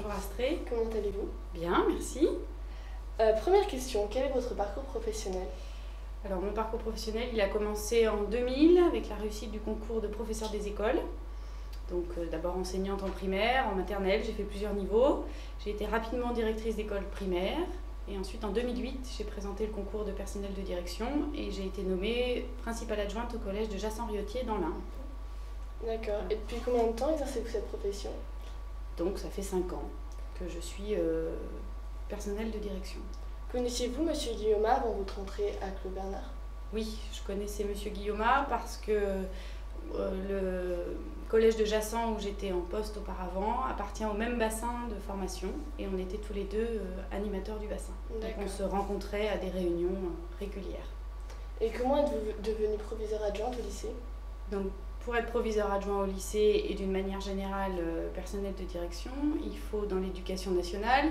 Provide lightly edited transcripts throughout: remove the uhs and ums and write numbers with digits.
bonjour Astrée. Comment allez-vous? Bien, merci. Première question, quel est votre parcours professionnel? Alors mon parcours professionnel, il a commencé en 2000 avec la réussite du concours de professeur des écoles. Donc d'abord enseignante en primaire, en maternelle, j'ai fait plusieurs niveaux. J'ai été rapidement directrice d'école primaire. Et ensuite en 2008, j'ai présenté le concours de personnel de direction et j'ai été nommée principale adjointe au collège de Jassan-Riotier dans l'Ain. D'accord. Et depuis combien de temps exercez-vous cette profession? Donc ça fait 5 ans que je suis personnel de direction. Connaissiez-vous Monsieur Guillaume avant votre entrée à Clos Bernard? Oui, je connaissais Monsieur Guillaume parce que le collège de Jassan où j'étais en poste auparavant appartient au même bassin de formation et on était tous les deux animateurs du bassin. Donc on se rencontrait à des réunions régulières. Et comment êtes-vous devenu proviseur adjointe au lycée? Donc pour être proviseur adjoint au lycée et d'une manière générale personnel de direction, il faut dans l'éducation nationale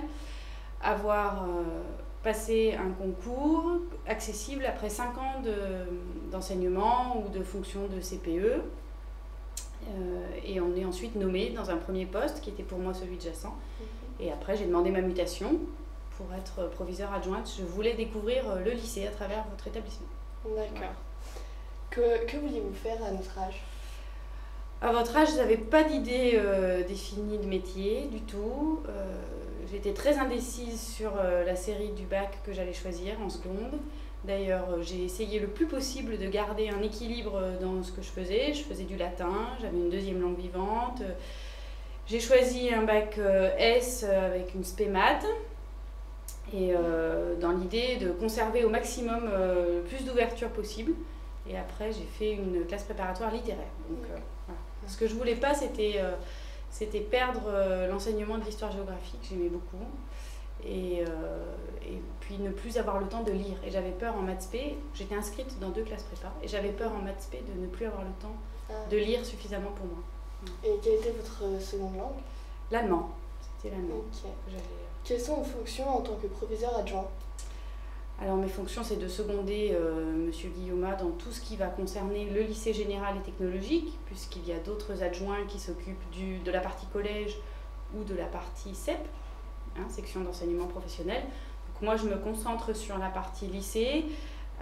avoir passé un concours accessible après 5 ans d'enseignement ou de fonction de CPE. Et on est ensuite nommé dans un premier poste qui était pour moi celui de Jassan. Et après j'ai demandé ma mutation pour être proviseur adjointe. Je voulais découvrir le lycée à travers votre établissement. D'accord. Que vouliez-vous faire à notre âge? À votre âge, je n'avais pas d'idée définie de métier du tout. J'étais très indécise sur la série du bac que j'allais choisir en seconde. D'ailleurs, j'ai essayé le plus possible de garder un équilibre dans ce que je faisais. Je faisais du latin, j'avais une deuxième langue vivante. J'ai choisi un bac S avec une spé maths. Et dans l'idée de conserver au maximum le plus d'ouverture possible. Et après, j'ai fait une classe préparatoire littéraire. Donc, voilà. Ce que je voulais pas, c'était perdre l'enseignement de l'histoire-géographie, que j'aimais beaucoup. Et puis ne plus avoir le temps de lire. Et j'avais peur en maths spé, j'étais inscrite dans 2 classes prépa, et j'avais peur en maths spé de ne plus avoir le temps de lire suffisamment pour moi. Et quelle était votre seconde langue? L'allemand. C'était l'allemand. Okay. Quelles sont vos fonctions en tant que proviseur adjoint? Alors mes fonctions, c'est de seconder Monsieur Guillaume dans tout ce qui va concerner le lycée général et technologique, puisqu'il y a d'autres adjoints qui s'occupent de la partie collège ou de la partie CEP, section d'enseignement professionnel. Donc moi, je me concentre sur la partie lycée,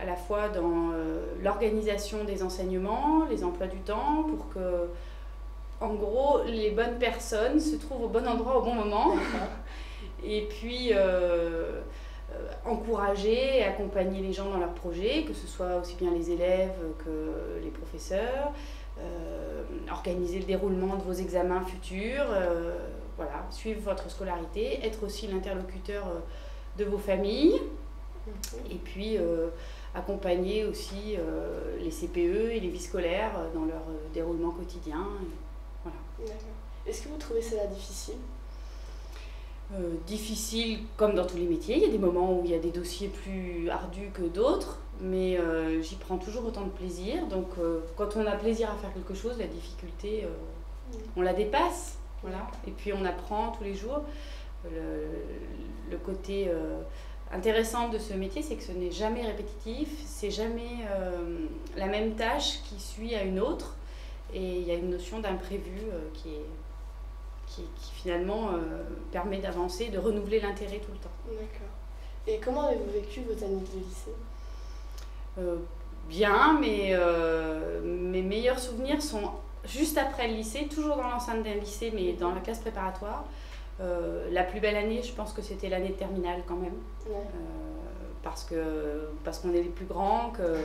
à la fois dans l'organisation des enseignements, les emplois du temps, pour que, en gros, les bonnes personnes se trouvent au bon endroit au bon moment. Et puis encourager et accompagner les gens dans leurs projets, que ce soit aussi bien les élèves que les professeurs, organiser le déroulement de vos examens futurs, voilà, suivre votre scolarité, être aussi l'interlocuteur de vos familles, et puis accompagner aussi les CPE et les vies scolaires dans leur déroulement quotidien. Voilà. D'accord. Est-ce que vous trouvez cela difficile? Difficile comme dans tous les métiers, il y a des moments où il y a des dossiers plus ardus que d'autres, mais j'y prends toujours autant de plaisir. Donc quand on a plaisir à faire quelque chose, la difficulté, on la dépasse, voilà. Et puis on apprend tous les jours. Le côté intéressant de ce métier, c'est que ce n'est jamais répétitif, c'est jamais la même tâche qui suit à une autre, et il y a une notion d'imprévu qui finalement permet d'avancer, de renouveler l'intérêt tout le temps. D'accord. Et comment avez-vous vécu vos années de lycée? Bien, mais mes meilleurs souvenirs sont juste après le lycée, toujours dans l'enceinte d'un lycée, mais dans la classe préparatoire. La plus belle année, je pense que c'était l'année de terminale quand même, parce qu'on est les plus grands, que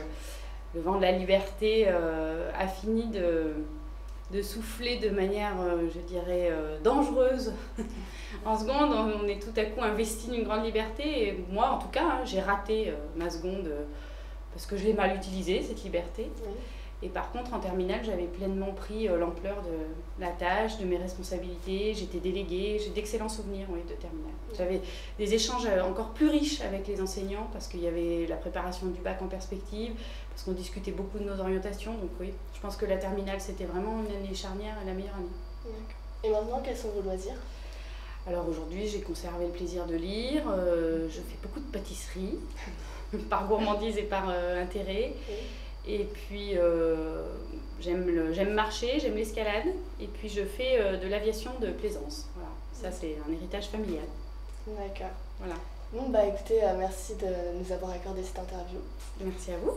le vent de la liberté a fini de souffler de manière, je dirais, dangereuse. En seconde, on est tout à coup investi d'une grande liberté. Et moi, en tout cas, j'ai raté ma seconde parce que je l'ai mal utilisée, cette liberté. Et par contre, en terminale, j'avais pleinement pris l'ampleur de la tâche, de mes responsabilités. J'étais déléguée, j'ai d'excellents souvenirs de terminale. J'avais des échanges encore plus riches avec les enseignants parce qu'il y avait la préparation du bac en perspective, parce qu'on discutait beaucoup de nos orientations. Donc oui, je pense que la terminale, c'était vraiment une année charnière, la meilleure année. Et maintenant, quels sont vos loisirs? Alors aujourd'hui, j'ai conservé le plaisir de lire. Je fais beaucoup de pâtisserie, par gourmandise et par intérêt. Et puis j'aime marcher, j'aime l'escalade, et puis je fais de l'aviation de plaisance. Voilà. Ça, c'est un héritage familial. D'accord. Voilà. Bon, bah écoutez, merci de nous avoir accordé cette interview. Merci à vous.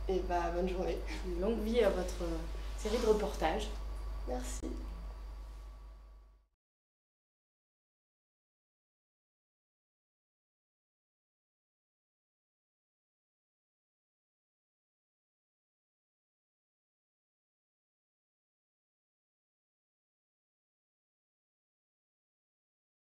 Et bah bonne journée. Longue vie à votre série de reportages. Merci.